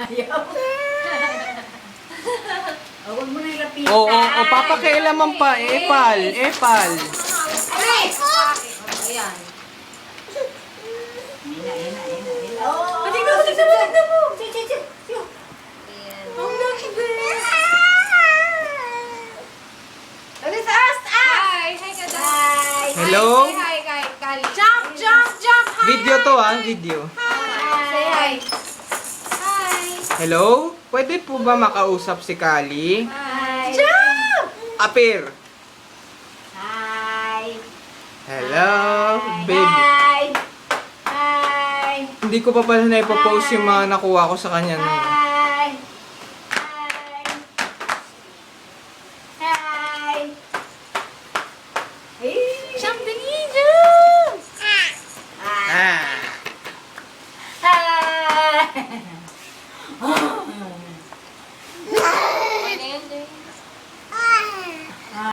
Ayaw. Huwag mo na ilapitan. Oo, papakialaman pa. Epal. Ay! Ayan. Oh, tignan mo. Ang laki ba? Ulit sa us! Hi! Hi ka daw. Hi! Hello? Say hi, Kali. Jump! Hi! Video to video. Say hi. Hi. Hello? Pwede po ba makausap si Kali? Hi. Jump! Apir. Hi! Hello, baby. Hi! Hi! Hindi ko pa pala na-post yung mga nakuha ko sa kanya. Hi! Hi! Hi! Hey! Jump, dingy, jump! Ah. Hi!